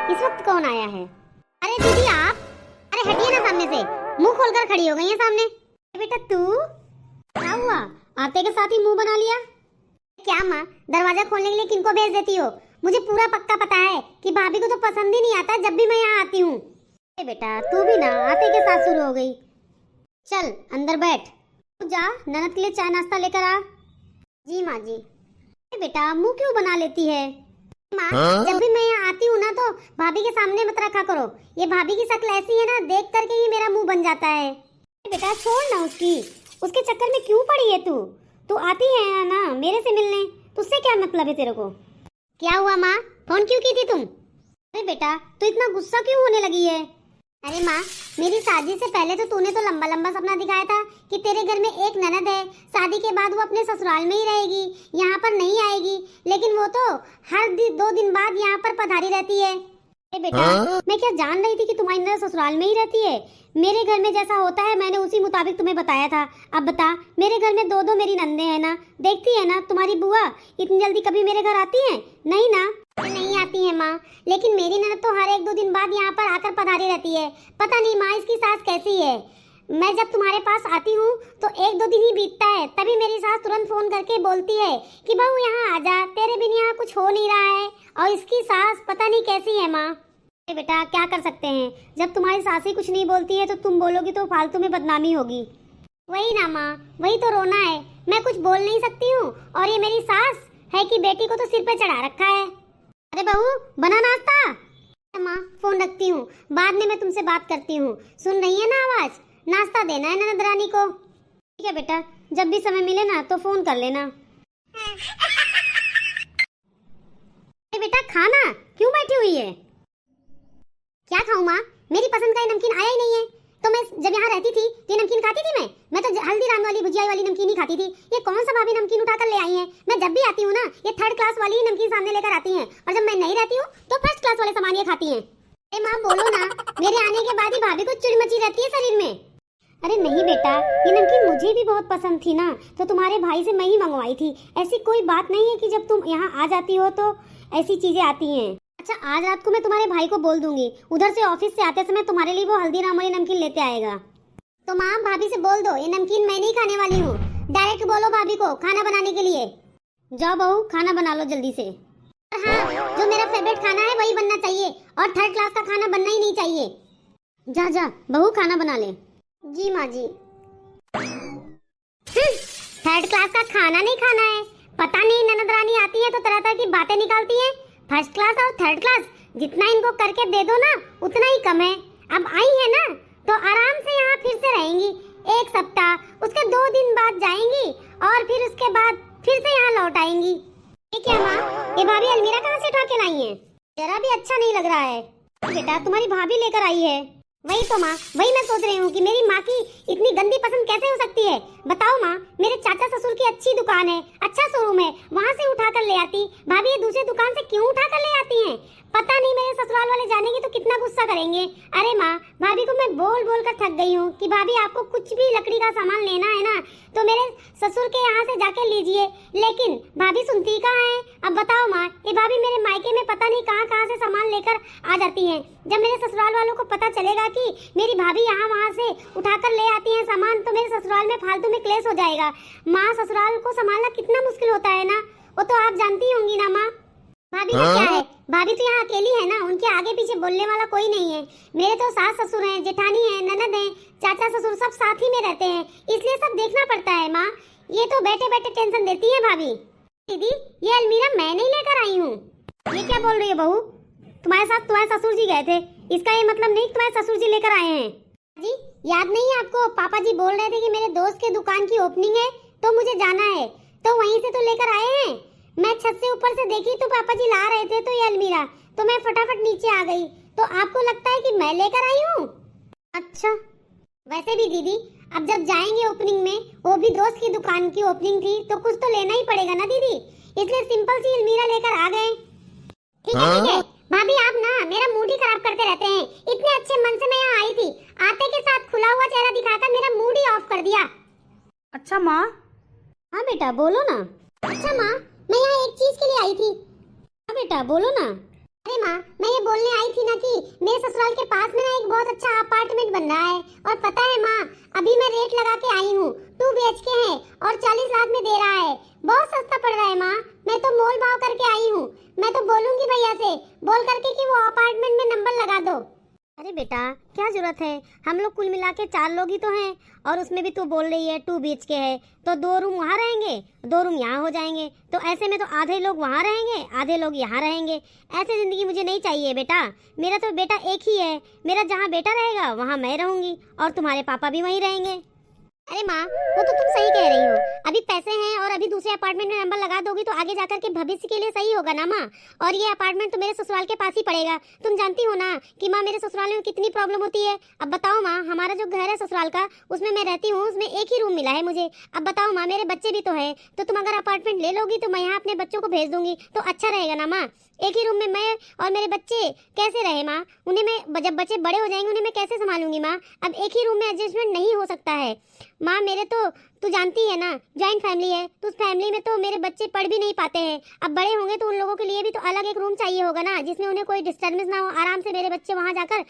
इस वक्त कौन आया है? अरे दीदी आप, अरे हटिए ना सामने से, मुंह खोलकर खड़ी हो गई है सामने। बेटा तू क्या हुआ, आते के साथ ही मुंह बना लिया? क्या माँ, दरवाजा खोलने के लिए किनको भेज देती हो? मुझे पूरा पक्का पता है कि भाभी को तो पसंद ही नहीं आता जब भी मैं यहाँ आती हूँ। बेटा तू भी ना आते के साथ शुरू हो गई। चल अंदर बैठ, तू जा ननद के लिए चाय नाश्ता लेकर आ। जी माँ जी। बेटा मुंह क्यों बना लेती है? माँ जब भी मैं यहाँ आती हूँ ना तो भाभी के सामने मत रखा करो, ये भाभी की शक्ल ऐसी है ना, देख करके ही मेरा मुंह बन जाता है। बेटा छोड़ ना उसके चक्कर में क्यों पड़ी है तू आती है ना मेरे से मिलने, तुझसे क्या मतलब है तेरे को? क्या हुआ माँ, फोन क्यों की थी तुम? अरे बेटा तू इतना गुस्सा क्यों होने लगी है? अरे माँ, मेरी शादी से पहले तो तूने तो लंबा लंबा सपना दिखाया था कि तेरे घर में एक ननद है, शादी के बाद वो अपने ससुराल में ही रहेगी, यहाँ पर नहीं आएगी, लेकिन वो तो हर 2 दिन बाद यहाँ पर पधारी रहती है। अरे बेटा मैं क्या जान रही थी कि तुम्हारी ननद ससुराल में ही रहती है? मेरे घर में जैसा होता है मैंने उसी मुताबिक तुम्हें बताया था। अब बता, मेरे घर में 2 मेरी नंदे हैं ना, देखती है ना तुम्हारी बुआ इतनी जल्दी कभी मेरे घर आती है? नहीं ना, नहीं आती है माँ, लेकिन मेरी ननद तो हर 1-2 दिन बाद यहाँ पर आकर पधारी रहती है। पता नहीं माँ इसकी सास कैसी है, मैं जब तुम्हारे पास आती हूँ तो 1-2 दिन ही बीतता है, तभी मेरी सास तुरंत फोन करके बोलती है कि बहू यहाँ आ जा, तेरे बिन यहाँ कुछ हो नहीं रहा है। और इसकी सास पता नहीं कैसी है माँ। बेटा क्या कर सकते हैं, जब तुम्हारी सास ही कुछ नहीं बोलती है तो तुम बोलोगी तो फालतू में बदनामी होगी। वही ना माँ, वही तो रोना है, मैं कुछ बोल नहीं सकती हूँ और ये मेरी सास है कि बेटी को तो सिर पे चढ़ा रखा है। अरे बहू बना नाश्ता। माँ फोन रखती हूँ, बाद में मैं तुमसे बात करती हूँ, सुन रही है ना आवाज? नाश्ता देना है ननद रानी को। ठीक है बेटा, जब भी समय मिले ना तो फोन कर लेना। बेटा खाना क्यों बैठी हुई है? क्या खाऊं माँ, मेरी पसंद का ये नमकीन आया ही नहीं है। तो मैं जब यहाँ रहती थी तो ये नमकीन खाती थी मैं तो हल्दीराम वाली भुजिया वाली नमकीन ही खाती थी। ये कौन सा भाभी नमकीन उठा कर ले आई है? मैं जब भी आती हूँ ना ये 3rd क्लास वाली नमकीन सामने लेकर आती हैं, और जब मैं नहीं रहती हूँ तो 1st क्लास वाले सामान ये खाती हैं। अरे माँ बोलो ना, मेरे आने के बाद ही भाभी को चिड़ मची रहती है शरीर में। अरे नहीं बेटा, ये नमकीन मुझे भी बहुत पसंद थी ना, तो तुम्हारे भाई से मैं ही मंगवाई थी। ऐसी कोई बात नहीं है कि जब तुम यहाँ आ जाती हो तो ऐसी चीजें आती हैं। अच्छा आज रात को मैं तुम्हारे भाई को बोल दूंगी, उधर से ऑफिस से आते समय तुम्हारे लिए वो हल्दीराम वाली नमकीन लेते आएगा। तो माँ भाभी से बोल दो ये नमकीन मैं नहीं खाने वाली हूँ, डायरेक्ट बोलो भाभी को खाना बनाने के लिए। जाओ बहू खाना बना लो जल्दी से। हाँ जो मेरा फेवरेट खाना है वही बनना चाहिए, और 3rd क्लास का खाना बनना ही नहीं चाहिए। जा जा बहू खाना बना ले। जी माँ जी। 3rd क्लास का खाना नहीं खाना है, पता नहीं ननद रानी आती है तो तरह तरह की बातें निकालती है। 1st क्लास और 3rd क्लास जितना इनको करके दे दो ना उतना ही कम है। अब आई है ना तो आराम से यहाँ फिर से रहेंगी 1 सप्ताह, उसके 2 दिन बाद जाएंगी और फिर उसके बाद फिर से यहाँ लौट आएंगी। ये क्या माँ, ये भाभी अलमीरा कहाँ से उठा के लाई है? जरा भी अच्छा नहीं लग रहा है। बेटा तुम्हारी भाभी लेकर आई है। वही तो माँ, वही मैं सोच रही हूँ कि मेरी माँ की इतनी गंदी पसंद कैसे हो सकती है? बताओ माँ, मेरे चाचा ससुर की अच्छी दुकान है, अच्छा शोरूम है, वहाँ से उठा कर ले आती। भाभी ये दूसरी दुकान से क्यों उठा कर ले आती हैं? पता नहीं मेरे ससुराल वाले जानेंगे तो कितना गुस्सा करेंगे। अरे माँ भाभी को मैं बोल बोल कर थक गई हूँ कि भाभी आपको कुछ भी लकड़ी का सामान लेना है ना तो मेरे ससुर के यहाँ से जाके लीजिए, लेकिन भाभी सुनती कहाँ है? अब बताओ माँ, ये भाभी मेरे मायके में पता नहीं कहाँ कहाँ से सामान लेकर आ जाती है। जब मेरे ससुराल वालों को पता चलेगा कि मेरी भाभी यहाँ वहाँ से उठाकर ले आती है सामान तो मेरे ससुराल में फालतू में क्लेश हो जाएगा। माँ ससुराल को संभालना कितना मुश्किल होता है ना, वो तो आप जानती होंगी ना माँ। भाभी का क्या है, भाभी तो यहाँ अकेली है ना, उनके आगे पीछे बोलने वाला कोई नहीं है। मेरे तो सास ससुर हैं, जेठानी है, ननद है, चाचा ससुर सब साथ ही में रहते हैं, इसलिए सब देखना पड़ता है माँ। ये तो बैठे बैठे टेंशन देती है भाभी। दीदी ये अलमीरा मैं नहीं लेकर आई हूँ। ये क्या बोल रही है बहू? तुम्हारे साथ तुम्हारे ससुर जी गए थे, इसका ये मतलब नहीं तुम्हारे ससुर जी लेकर आए हैं। जी याद नहीं है आपको, पापा जी बोल रहे थे कि मेरे दोस्त के दुकान की ओपनिंग है तो मुझे जाना है, तो वहीं से तो लेकर आए हैं। मैं छत से ऊपर से देखी तो पापा जी ला रहे थे तो ये अलमीरा, तो मैं फटाफट नीचे आ गई। तो आपको लगता है कि मैं लेकर आई हूँ? अच्छा वैसे भी दीदी अब जब जाएंगे ओपनिंग में, वो भी दोस्त की दुकान की ओपनिंग थी तो कुछ तो लेना ही पड़ेगा ना दीदी, इसलिए सिंपल सी अलमीरा लेकर आ गए। ठीक है भाभी आप ना मेरा मूड ही खराब करते रहते हैं। इतने अच्छे मन से मैं यहाँ आई थी, आते के साथ खुला हुआ चेहरा दिखाकर मेरा मूड ही ऑफ कर दिया। अच्छा माँ। हाँ बेटा बोलो ना। अच्छा माँ मैं यहाँ एक चीज के लिए आई थी। हाँ बेटा बोलो ना। अरे माँ, मैं ये बोलने आई थी ना कि मेरे ससुराल के पास में ना एक बहुत अच्छा अपार्टमेंट बन रहा है। और पता है माँ, अभी मैं रेट लगा के आई हूँ, 2 BHK है और 40 लाख में दे रहा है। बहुत सस्ता पड़ रहा है माँ, मैं तो मोल भाव करके आई हूँ। मैं तो बोलूंगी भैया से बोल करके कि वो अपार्टमेंट में नंबर लगा दो। अरे बेटा, क्या जरूरत है, हम लोग कुल मिला के 4 लोग ही तो हैं। और उसमें भी तू बोल रही है 2 BHK है, तो 2 रूम वहाँ रहेंगे, 2 रूम यहाँ हो जाएंगे। तो ऐसे में तो आधे लोग वहाँ रहेंगे, आधे लोग यहाँ रहेंगे। ऐसे जिंदगी मुझे नहीं चाहिए बेटा। मेरा तो बेटा एक ही है, मेरा जहाँ बेटा रहेगा वहाँ मैं रहूंगी और तुम्हारे पापा भी वहीं रहेंगे। अरे माँ, वो तो तुम सही कह रही हो। अभी पैसे हैं और अभी दूसरे अपार्टमेंट में नंबर लगा दोगी तो आगे जाकर के भविष्य के लिए सही होगा ना माँ। और ये अपार्टमेंट तो मेरे ससुराल के पास ही पड़ेगा। तुम जानती हो ना कि माँ मेरे ससुराल में कितनी प्रॉब्लम होती है। अब बताओ माँ, हमारा जो घर है ससुराल का, उसमें मैं रहती हूँ, उसमें एक ही रूम मिला है मुझे। अब बताओ माँ, मेरे बच्चे भी तो है, तो तुम अगर अपार्टमेंट ले लोगी तो मैं यहाँ अपने बच्चों को भेज दूंगी तो अच्छा रहेगा ना माँ। एक ही रूम में मैं और मेरे बच्चे कैसे रहे माँ? उन्हें मैं जब बच्चे बड़े हो जाएंगे उन्हें मैं कैसे संभालूंगी माँ? अब एक ही रूम में एडजस्टमेंट नहीं हो सकता है माँ। मेरे तो तू जानती है ना, जॉइंट फैमिली है, तो उस फैमिली में तो मेरे बच्चे पढ़ भी नहीं पाते हैं। अब बड़े होंगे तो उन लोगों के लिए भी तो अलग एक रूम चाहिए होगा ना, जिसमें उन्हें कोई डिस्टर्बेंस ना हो, आराम से मेरे बच्चे वहाँ जाकर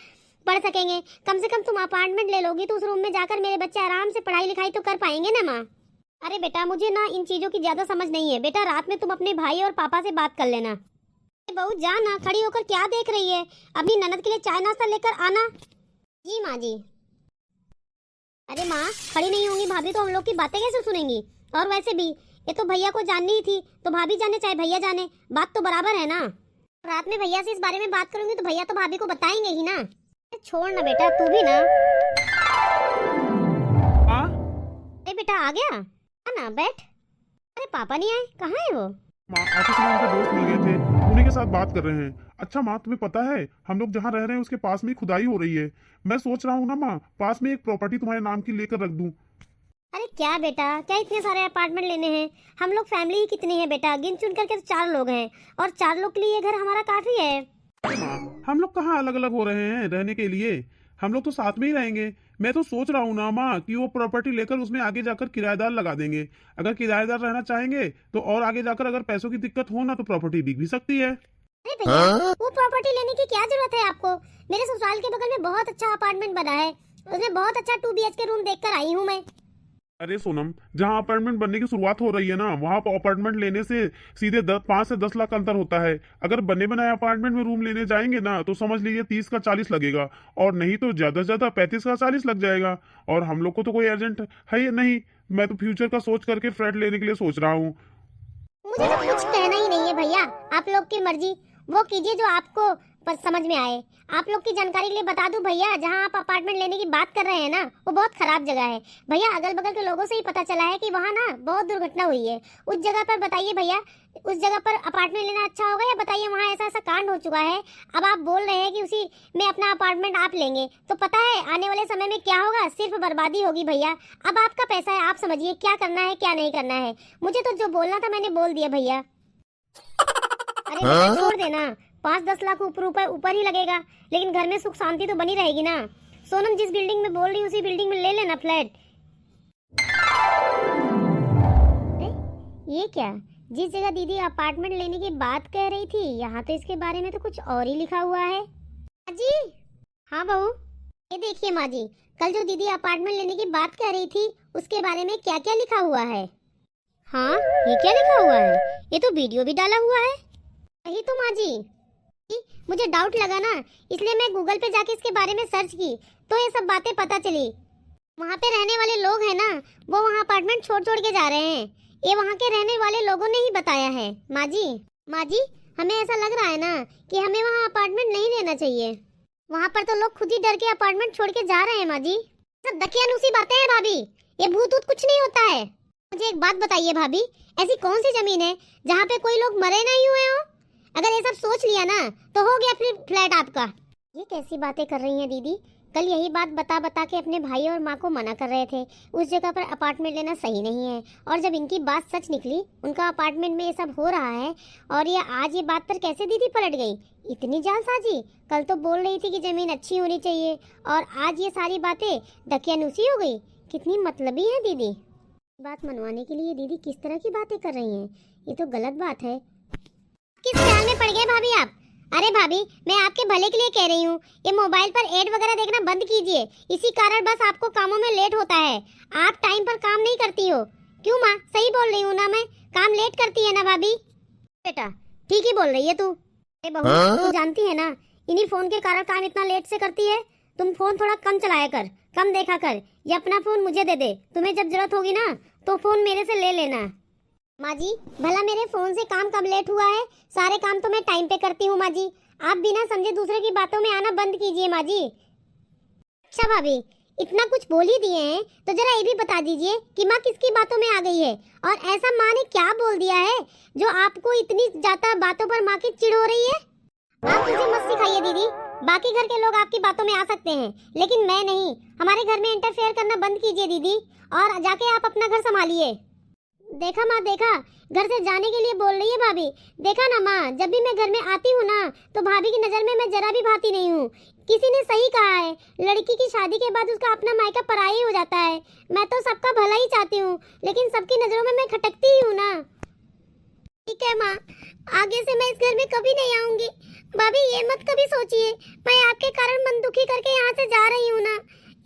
पढ़ सकेंगे। कम से कम तुम अपार्टमेंट ले लोगी तो उस रूम में जाकर मेरे बच्चे आराम से पढ़ाई लिखाई तो कर पाएंगे ना माँ। अरे बेटा, मुझे ना इन चीजों की ज्यादा समझ नहीं है बेटा। रात में तुम अपने भाई और पापा से बात कर लेना। बहू जा ना, खड़ी होकर क्या देख रही है? अपनी ननद के लिए चाय नाश्ता लेकर आना। जी माँ जी। अरे माँ, खड़ी नहीं होंगी भाभी तो हम लोग की बातें कैसे सुनेंगी? और वैसे भी ये तो भैया को जाननी ही थी, तो भाभी जाने चाहे भैया जाने, बात तो बराबर है ना। रात में भैया से इस बारे में बात करूंगी तो भैया तो भाभी को बताएंगे ही ना। छोड़ ना बेटा, तू भी ना। अरे बेटा आ गया, ना बैठ। अरे पापा नहीं आए, कहाँ है वो? माँ, ऑफिस में उनके दोस्त मिल गए थे, उन्हीं के साथ बात कर रहे हैं। अच्छा माँ, तुम्हें पता है हम लोग जहाँ रह रहे हैं उसके पास में ही खुदाई हो रही है। मैं सोच रहा हूँ ना माँ, पास में एक प्रॉपर्टी तुम्हारे नाम की लेकर रख दूँ। अरे क्या बेटा, क्या इतने सारे अपार्टमेंट लेने हैं? हम लोग फैमिली ही कितनी है बेटा, गिन चुन करके तो 4 लोग हैं और 4 लोग के लिए ये घर हमारा काफी है। माँ, हम लोग कहाँ अलग अलग हो रहे हैं रहने के लिए, हम लोग तो साथ में ही रहेंगे। मैं तो सोच रहा हूँ ना माँ कि वो प्रॉपर्टी लेकर उसमें आगे जाकर किराएदार लगा देंगे। अगर किराएदार रहना चाहेंगे तो, और आगे जाकर अगर पैसों की दिक्कत हो ना तो प्रॉपर्टी बिक भी सकती है। अरे भैया, वो प्रॉपर्टी लेने की क्या जरूरत है आपको? मेरे ससुराल के बगल में बहुत अच्छा अपार्टमेंट बना है, उसमें बहुत अच्छा 2 BHK रूम देखकर आई हूँ मैं। अरे सोनम, जहाँ अपार्टमेंट बनने की शुरुआत हो रही है ना, वहाँ पर अपार्टमेंट लेने से सीधे 5 से 10 लाख का अंतर होता है। अगर बने बनाए अपार्टमेंट में रूम लेने जाएंगे ना तो समझ लीजिए 30 का 40 लगेगा, और नहीं तो ज्यादा से ज्यादा 35 का 40 लग जाएगा। और हम लोग को तो कोई अर्जेंट है ही नहीं। मैं तो फ्यूचर का सोच करके फ्लैट लेने के लिए सोच रहा हूँ। मुझे तो कुछ कहना ही नहीं है भैया, आप लोग की मर्जी, वो कीजिए जो आपको समझ में आए। आप लोग की जानकारी के लिए बता दूं भैया, जहां आप अपार्टमेंट लेने की बात कर रहे हैं ना, वो बहुत खराब जगह है भैया। अगल बगल के लोगों से ही पता चला है कि वहां ना बहुत दुर्घटना हुई है। उस जगह पर बताइए भैया, उस जगह पर अपार्टमेंट लेना अच्छा होगा या बताइए वहाँ ऐसा ऐसा कांड हो चुका है। अब आप बोल रहे हैं कि उसी में अपना अपार्टमेंट आप लेंगे, तो पता है आने वाले समय में क्या होगा? सिर्फ बर्बादी होगी भैया। अब आपका पैसा है, आप समझिए क्या करना है क्या नहीं करना है। मुझे तो जो बोलना था मैंने बोल दिया भैया। अरे बेटा छोड़ देना, 5-10 लाख ऊपर ही लगेगा, लेकिन घर में सुख शांति तो बनी रहेगी ना। सोनम जिस बिल्डिंग में बोल रही उसी बिल्डिंग में ले लेना फ्लैट। ये क्या, जिस जगह दीदी अपार्टमेंट लेने की बात कह रही थी, यहाँ तो इसके बारे में तो कुछ और ही लिखा हुआ है। माँ जी। हाँ बहू, ये देखिए माँ जी, कल जो दीदी अपार्टमेंट लेने की बात कह रही थी उसके बारे में क्या क्या लिखा हुआ है। हाँ, ये क्या लिखा हुआ है? ये तो वीडियो भी डाला हुआ है। वही तो माँ जी, मुझे डाउट लगा ना, इसलिए मैं गूगल पे जाके इसके बारे में सर्च की तो ये सब बातें पता चली। वहाँ पे रहने वाले लोग हैं ना, वो वहाँ अपार्टमेंट छोड़ छोड़ के जा रहे हैं। ये वहाँ के रहने वाले लोगों ने ही बताया है। माँ जी, हमें ऐसा लग रहा है ना कि हमें वहाँ अपार्टमेंट नहीं लेना चाहिए। वहाँ पर तो लोग खुद ही डर के अपार्टमेंट छोड़ के जा रहे हैं। माँ जी, सब दकियानूसी बातें हैं भाभी, ये भूत ऊत कुछ नहीं होता है। मुझे एक बात बताइए भाभी, ऐसी कौन सी जमीन है जहाँ पे कोई लोग मरे नहीं हुए हो? अगर ये सब सोच लिया ना तो हो गया फिर फ्लैट आपका। ये कैसी बातें कर रही हैं दीदी? कल यही बात बता बता के अपने भाई और माँ को मना कर रहे थे, उस जगह पर अपार्टमेंट लेना सही नहीं है। और जब इनकी बात सच निकली, उनका अपार्टमेंट में ये सब हो रहा है, और ये आज ये बात पर कैसे दीदी पलट गई? इतनी जालसाजी। कल तो बोल रही थी कि जमीन अच्छी होनी चाहिए, और आज ये सारी बातें दकियानूसी हो गई। कितनी मतलबी है दीदी। बात मनवाने के लिए दीदी किस तरह की बातें कर रही हैं, ये तो गलत बात है। किस ख्याल में पड़ गए भाभी आप? अरे भाभी, मैं आपके भले के लिए कह रही हूँ, ये मोबाइल पर एड वगैरह देखना बंद कीजिए। इसी कारण बस आपको कामों में लेट होता है। आप टाइम पर काम नहीं करती हो। क्यों माँ, सही बोल रही हूँ ना मैं? काम लेट करती है ना भाभी? बेटा ठीक ही बोल रही है तू। अरे बहू, तू जानती है ना, इन्हीं फोन के कारण काम इतना लेट से करती है। तुम फोन थोड़ा कम चलाया कर, कम देखा कर। ये अपना फोन मुझे दे दे, तुम्हें जब जरूरत होगी ना तो फोन मेरे से ले लेना। माँ जी, भला मेरे फोन से काम कब लेट हुआ है? सारे काम तो मैं टाइम पे करती हूँ माँ जी। आप बिना समझे दूसरे की बातों में आना बंद कीजिए माँ जी। अच्छा भाभी, इतना कुछ बोल ही दिए हैं तो जरा ये भी बता दीजिए कि माँ किसकी बातों में आ गई है, और ऐसा माँ ने क्या बोल दिया है जो आपको इतनी ज्यादा बातों पर माँ की चिढ़ हो रही है? आप मुझे मत सिखाइए दीदी। बाकी घर के लोग आपकी बातों में आ सकते हैं, लेकिन मैं नहीं। हमारे घर में इंटरफेयर करना बंद कीजिए दीदी, और जाके आप अपना घर संभालिए। देखा माँ, देखा, घर से जाने के लिए बोल रही है भाभी। देखा ना माँ, जब भी मैं घर में आती हूँ ना तो भाभी की नजर में मैं जरा भी भाती नहीं हूँ। किसी ने सही कहा है, लड़की की शादी के बाद उसका अपना मायका पराया हो जाता है। मैं तो सबका भला ही चाहती हूँ, लेकिन सबकी नजरों में मैं खटकती ही हूँ ना। ठीक है माँ, आगे से मैं इस घर में कभी नहीं आऊंगी। भाभी ये मत कभी सोचिए मैं आपके कारण मन दुखी करके यहाँ से जा रही हूँ ना।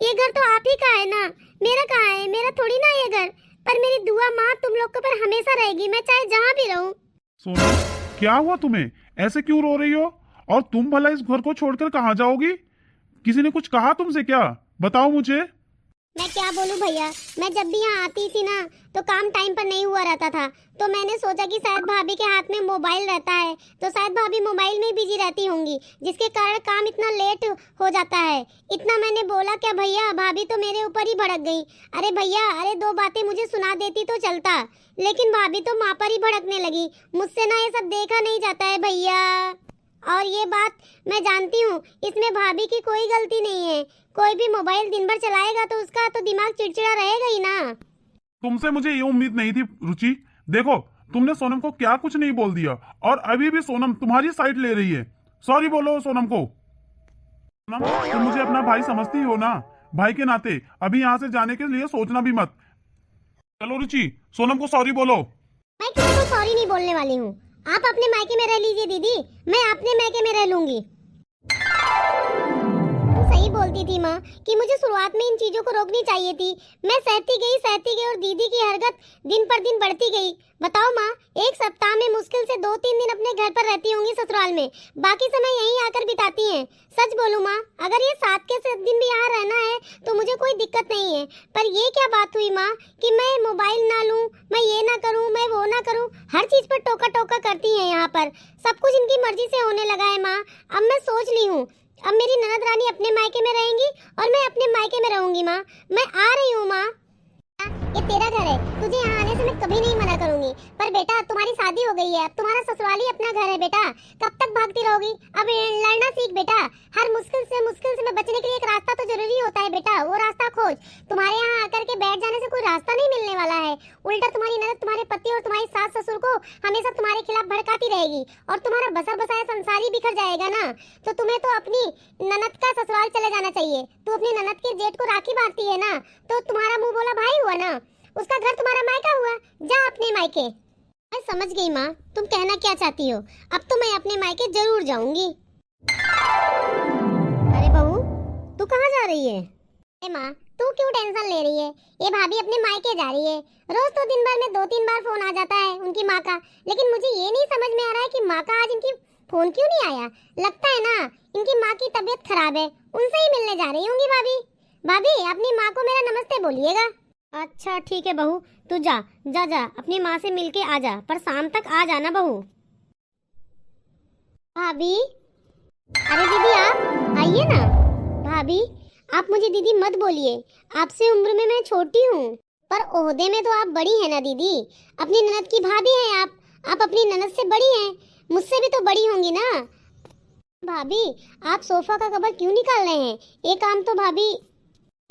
ये घर तो आप ही का है ना, मेरा कहाँ है? मेरा थोड़ी ना ये घर। पर मेरी दुआ माँ तुम लोग के पर हमेशा रहेगी, मैं चाहे जहाँ भी रहूं। सोनम, क्या हुआ तुम्हें? ऐसे क्यों रो रही हो? और तुम भला इस घर को छोड़कर कहाँ जाओगी? किसी ने कुछ कहा तुमसे क्या? बताओ मुझे। मैं क्या बोलूं भैया, मैं जब भी यहाँ आती थी ना तो काम टाइम पर नहीं हुआ रहता था। तो मैंने सोचा कि शायद भाभी के हाथ में मोबाइल रहता है, तो शायद भाभी मोबाइल में बिजी रहती होंगी, जिसके कारण काम इतना लेट हो जाता है। इतना मैंने बोला क्या भैया, भाभी तो मेरे ऊपर ही भड़क गई। अरे भैया, अरे दो बातें मुझे सुना देती तो चलता, लेकिन भाभी तो माँ पर ही भड़कने लगी। मुझसे ना ये सब देखा नहीं जाता है भैया। और ये बात मैं जानती हूँ, इसमें भाभी की कोई गलती नहीं है। कोई भी मोबाइल दिन भर चलाएगा तो उसका तो दिमाग चिड़चिड़ा रहेगा ही ना। तुमसे मुझे ये उम्मीद नहीं थी रुचि। देखो, तुमने सोनम को क्या कुछ नहीं बोल दिया, और अभी भी सोनम तुम्हारी साइड ले रही है। सॉरी बोलो सोनम को। सोनम, तुम मुझे अपना भाई समझती हो ना? भाई के नाते अभी यहाँ से जाने के लिए सोचना भी मत। चलो रुचि, सोनम को सॉरी बोलो। मैं किसी को सॉरी नहीं बोलने वाली हूँ। आप अपने मायके में रह लीजिए दीदी, मैं अपने मायके में रह लूंगी। सही बोलती थी माँ कि मुझे शुरुआत में इन चीजों को रोकनी चाहिए थी। मैं सहती गई और दीदी की हरकत दिन पर दिन बढ़ती गई। बताओ माँ, एक सप्ताह में मुश्किल से 2-3 दिन अपने घर पर रहती होंगी ससुराल में, बाकी समय यहीं आकर बिताती हैं। सच बोलूं माँ, अगर ये 7 के 7 दिन भी यहाँ रहना है तो मुझे कोई दिक्कत नहीं है। पर ये क्या बात हुई माँ कि मैं मोबाइल ना लूं, मैं ये ना करूं, मैं वो ना करूं। हर चीज पर टोका टोका करती हैं यहाँ पर। सब कुछ इनकी मर्जी से होने लगा है माँ। अब मैं सोच ली हूँ, अब मेरी ननद रानी अपने मायके में रहेंगी और मैं अपने मायके में रहूंगी माँ। मैं आ रही हूँ माँ। ये तेरा घर है, तुझे यहाँ आने से मैं कभी नहीं मना करूंगी। पर बेटा, तुम्हारी शादी हो गई है, अब तुम्हारा ससुराल ही अपना घर है बेटा। कब तक भागती रहोगी? अब लड़ना सीख बेटा। हर मुश्किल से मैं बचने के लिए एक रास्ता तो जरूरी होता है बेटा, वो रास्ता खोज। तुम्हारे यहाँ आकर के बैठ जाने से कोई रास्ता नहीं मिलने वाला है। उल्टा तुम्हारी ननद तुम्हारे पति और तुम्हारी सास ससुर को हमेशा तुम्हारे खिलाफ भड़काती रहेगी, और तुम्हारा बसा बसाया संसार ही बिखर जाएगा ना। तो तुम्हें तो अपनी ननद का ससुराल चले जाना चाहिए। तू अपनी ननद के जेठ को राखी बांधती है ना, तो तुम्हारा मुंह बोला भाई हुआ ना, उसका घर तुम्हारा मायका हुआ। जा अपने मायके। मैं समझ गई माँ, तुम कहना क्या चाहती हो। अब तो मैं अपने मायके जरूर जाऊंगी। अरे बहू, तू कहाँ जा रही है? माँ, तू क्यों टेंशन ले रही है? ये भाभी अपने मायके जा रही है। रोज तो दिन भर में 2-3 बार फोन आ जाता है उनकी माँ का, लेकिन मुझे ये नहीं समझ में आ रहा है कि माँ का आज इनकी फोन क्यों नहीं आया। लगता है ना इनकी माँ की तबीयत खराब है, उनसे ही मिलने जा रही होंगी भाभी। भाभी, अपनी माँ को मेरा नमस्ते बोलिएगा। अच्छा ठीक है बहू, तू जा जा जा अपनी माँ से मिलके आ जा, पर शाम तक आ जाना बहू। भाभी, अरे दीदी आप आइए ना। भाभी, आप मुझे दीदी मत बोलिए, आपसे उम्र में मैं छोटी हूँ, पर ओहदे में तो आप बड़ी हैं ना दीदी। अपनी ननद की भाभी हैं आप अपनी ननद से बड़ी हैं, मुझसे भी तो बड़ी होंगी ना। भाभी, आप सोफा का कवर क्यों निकाल रहे हैं? ये काम तो भाभी,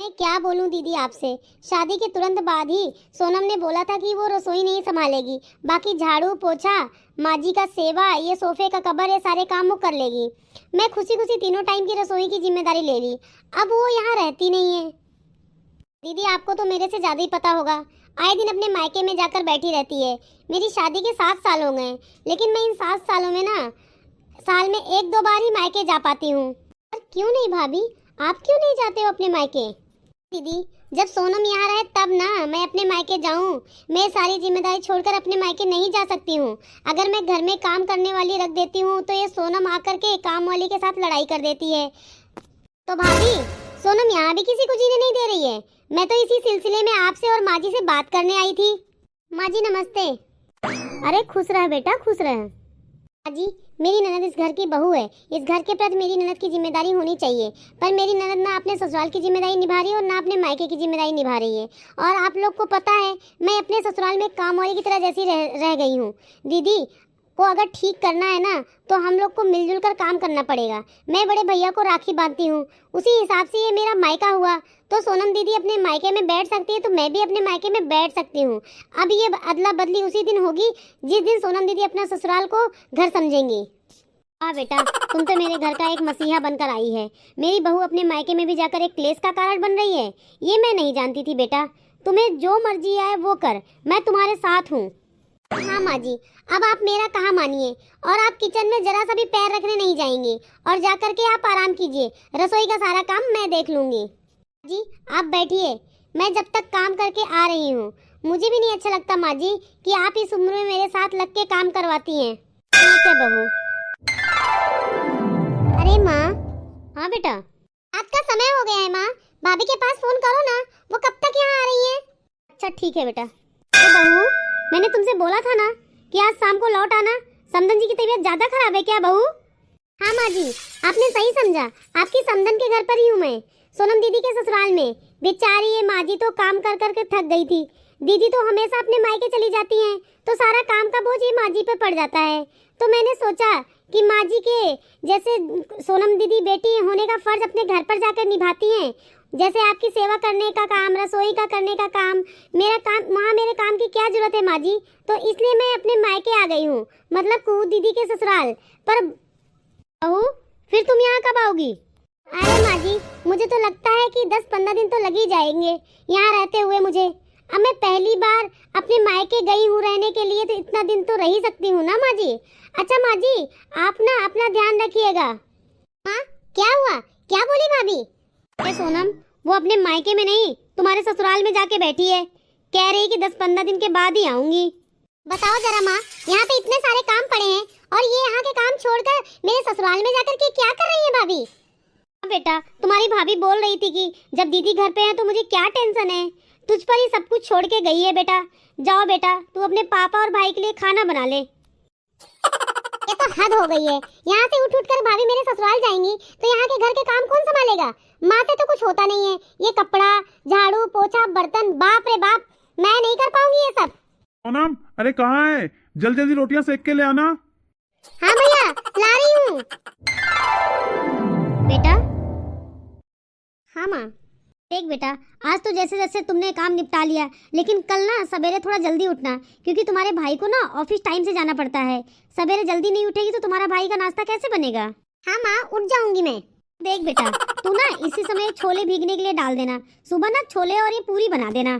मैं क्या बोलूं दीदी आपसे। शादी के तुरंत बाद ही सोनम ने बोला था कि वो रसोई नहीं संभालेगी, बाकी झाड़ू पोछा, माँ जी का सेवा, ये सोफे का कवर, ये सारे काम वो कर लेगी। मैं खुशी खुशी तीनों टाइम की रसोई की जिम्मेदारी ले ली। अब वो यहाँ रहती नहीं है। दीदी आपको तो मेरे से ज़्यादा ही पता होगा, आए दिन अपने मायके में जाकर बैठी रहती है। मेरी शादी के 7 साल हो गए, लेकिन मैं इन 7 सालों में ना साल में 1-2 बार ही मायके जा पाती हूँ। पर क्यों नहीं भाभी, आप क्यों नहीं जाते हो अपने मायके? दीदी जब सोनम यहाँ रहे तब ना मैं अपने मायके जाऊँ। मैं सारी जिम्मेदारी छोड़कर अपने मायके नहीं जा सकती हूँ। अगर मैं घर में काम करने वाली रख देती हूँ तो ये सोनम आकर के काम वाली के साथ लड़ाई कर देती है। तो भाभी सोनम यहाँ भी किसी को जीने नहीं दे रही है। मैं तो इसी सिलसिले में आपसे और माँ जी से बात करने आई थी। माँ जी नमस्ते। अरे खुश रह बेटा, खुश रह। माँ जी मेरी ननद इस घर की बहू है, इस घर के प्रति मेरी ननद की जिम्मेदारी होनी चाहिए। पर मेरी ननद ना अपने ससुराल की जिम्मेदारी निभा रही है और ना अपने मायके की जिम्मेदारी निभा रही है। और आप लोग को पता है मैं अपने ससुराल में काम वाली की तरह जैसी रह गई हूँ। दीदी को अगर ठीक करना है ना तो हम लोग को मिलजुल कर काम करना पड़ेगा। मैं बड़े भैया को राखी बांधती हूँ, उसी हिसाब से ये मेरा मायका हुआ। तो सोनम दीदी अपने मायके में बैठ सकती है तो मैं भी अपने मायके में बैठ सकती हूँ। अब ये अदला बदली उसी दिन होगी जिस दिन सोनम दीदी अपना ससुराल को घर समझेंगी। हाँ बेटा तुम तो मेरे घर का एक मसीहा बनकर आई है। मेरी बहू अपने मायके में भी जाकर एक क्लेश का कारण बन रही है, ये मैं नहीं जानती थी। बेटा तुम्हें जो मर्जी आए वो कर, मैं तुम्हारे साथ हूँ। हाँ माँ जी अब आप मेरा कहाँ मानिए, और आप किचन में जरा सा भी पैर रखने नहीं जाएंगी। और जाकर के आप आराम कीजिए, रसोई का सारा काम मैं देख लूँगी। जी आप बैठिए, मैं जब तक काम करके आ रही हूँ। मुझे भी नहीं अच्छा लगता माँ जी कि आप इस उम्र में मेरे साथ लग के काम करवाती हैं। ठीक है बहू। अरे माँ। हाँ बेटा। रात का समय हो गया है माँ, भाभी के पास फोन करो ना, वो कब तक यहाँ आ रही है? अच्छा ठीक है बेटा। तो बहू मैंने तुमसे बोला था ना कि आज शाम को लौट आना। समदन जी की तबीयत ज्यादा खराब है क्या बहू? हाँ माँ जी आपने सही समझा, आपकी समदन के घर पर ही हूँ मैं, सोनम दीदी के ससुराल में। बेचारी ये माँ जी तो काम कर कर के थक गई थी। दीदी तो हमेशा अपने मायके चली जाती हैं तो सारा काम का बोझ ये माँ जी पे पड़ जाता है। तो मैंने सोचा कि माँ जी के जैसे सोनम दीदी बेटी होने का फर्ज अपने घर पर जाकर निभाती हैं, जैसे आपकी सेवा करने का काम, रसोई का करने का काम, मेरा काम, वहाँ मेरे काम की क्या जरूरत है माँ जी? तो इसलिए मैं अपने मायके आ गई हूँ, मतलब कुहू दीदी के ससुराल। पर बहू फिर तुम यहाँ कब आओगी? अरे माँ जी मुझे तो लगता है कि 10-15 दिन तो लग ही जाएंगे यहाँ रहते हुए मुझे। अब मैं पहली बार अपने मायके गई हूँ रहने के लिए, तो इतना दिन तो रह ही सकती हूँ ना माँ जी। अच्छा माँ जी आप ना अपना ध्यान रखिएगा। हाँ क्या हुआ, क्या बोली भाभी? अरे सोनम वो अपने मायके में नहीं तुम्हारे ससुराल में जाके बैठी है, कह रही कि 10-15 दिन के बाद ही आऊंगी। बताओ जरा माँ, यहाँ पे इतने सारे काम पड़े हैं और ये यहाँ के काम छोड़कर मेरे ससुराल में जाकर के क्या कर रही है भाभी? हाँ बेटा तुम्हारी भाभी बोल रही थी कि जब दीदी घर पे है तो मुझे क्या टेंशन है, तुझ पर ही सब कुछ छोड़ के गई है। बेटा जाओ बेटा तू अपने पापा और भाई के लिए खाना बना ले। ये तो हद हो गई है, यहाँ से उठ कर भाभी मेरे ससुराल जाएंगी तो यहाँ के घर के काम कौन संभालेगा? माँ से तो कुछ होता नहीं है, ये कपड़ा झाड़ू पोछा बर्तन, बाप रे बाप, मैं नहीं कर पाऊंगी ये सब। सोनम अरे कहाँ है, जल्दी जल्दी रोटियां सेक के ले आना। हाँ भैया ला रही हूँ। बेटा। हाँ माँ। देख बेटा आज तो जैसे जैसे तुमने काम निपटा लिया, लेकिन कल ना सवेरे थोड़ा जल्दी उठना, क्योंकि तुम्हारे भाई को ना ऑफिस टाइम से जाना पड़ता है। सवेरे जल्दी नहीं उठेगी तो तुम्हारा भाई का नाश्ता कैसे बनेगा? हाँ माँ उठ जाऊंगी मैं। देख बेटा तू ना इसी समय छोले भीगने के लिए डाल देना, सुबह ना छोले और ये पूरी बना देना।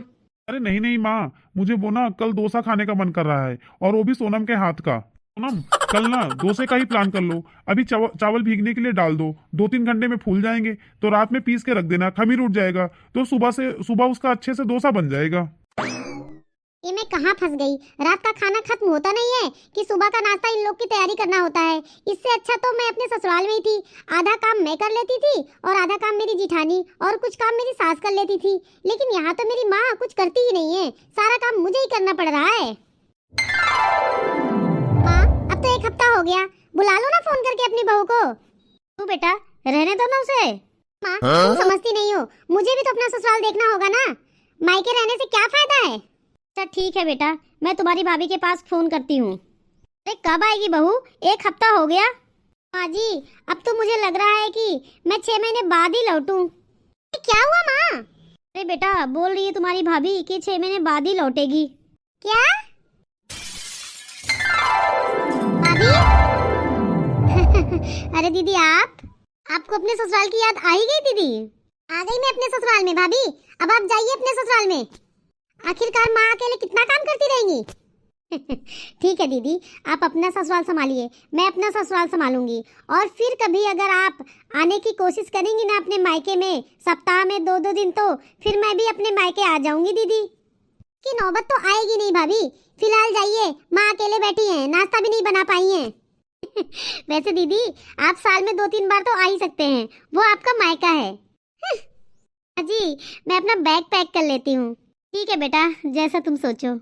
अरे नहीं नहीं माँ, मुझे वो ना कल डोसा खाने का मन कर रहा है, और वो भी सोनम के हाथ का। सोनम कल ना डोसे का ही प्लान कर लो। अभी चावल भीगने के लिए डाल दो, 2-3 घंटे में फूल जाएंगे, तो रात में पीस के रख देना, खमीर उठ जाएगा तो सुबह उसका अच्छे से डोसा बन जाएगा। ये मैं कहाँ फंस गई, रात का खाना खत्म होता नहीं है कि सुबह का नाश्ता इन लोग की तैयारी करना होता है। इससे अच्छा तो मैं अपने ससुराल में ही थी, आधा काम मैं कर लेती थी और आधा काम मेरी जिठानी और कुछ काम मेरी सास कर लेती थी। लेकिन यहाँ तो मेरी माँ कुछ करती ही नहीं है, सारा काम मुझे ही करना पड़ रहा है। माँ अब तो 1 हफ्ता हो गया, बुला लो ना फोन करके अपनी बहू को। तू बेटा रहने दो ना उसे। माँ तुम समझती नहीं हो, मुझे भी तो अपना ससुराल देखना होगा ना, मायके रहने से क्या फायदा है? अच्छा ठीक है बेटा, मैं तुम्हारी भाभी के पास फोन करती हूँ। अरे कब आएगी बहू, 1 हफ्ता हो गया। माँ जी अब तो मुझे लग रहा है कि मैं 6 महीने बाद ही लौटूं। क्या हुआ माँ? अरे बेटा बोल रही है तुम्हारी भाभी कि 6 महीने बाद ही लौटेगी। क्या भाभी? अरे दीदी आपको अपने ससुराल की याद आ ही गई दीदी? आ गई मैं अपने ससुराल में भाभी, अब आप जाइए अपने ससुराल में। आखिरकार माँ अकेले कितना काम करती रहेंगी? ठीक है दीदी, आप अपना ससुराल संभालिए, मैं अपना ससुराल संभालूंगी। और फिर कभी अगर आप आने की कोशिश करेंगी ना अपने मायके में, सप्ताह में 2-2 दिन, तो फिर मैं भी अपने मायके आ जाऊंगी दीदी। की नौबत तो आएगी नहीं भाभी, फिलहाल जाइए, माँ अकेले बैठी हैं, नाश्ता भी नहीं बना पाई हैं। वैसे दीदी, आप साल में 2-3 बार तो आ ही सकते हैं, वो आपका मायका है। जी, मैं अपना बैग पैक कर लेती हूँ। ठीक है बेटा, जैसा तुम सोचो।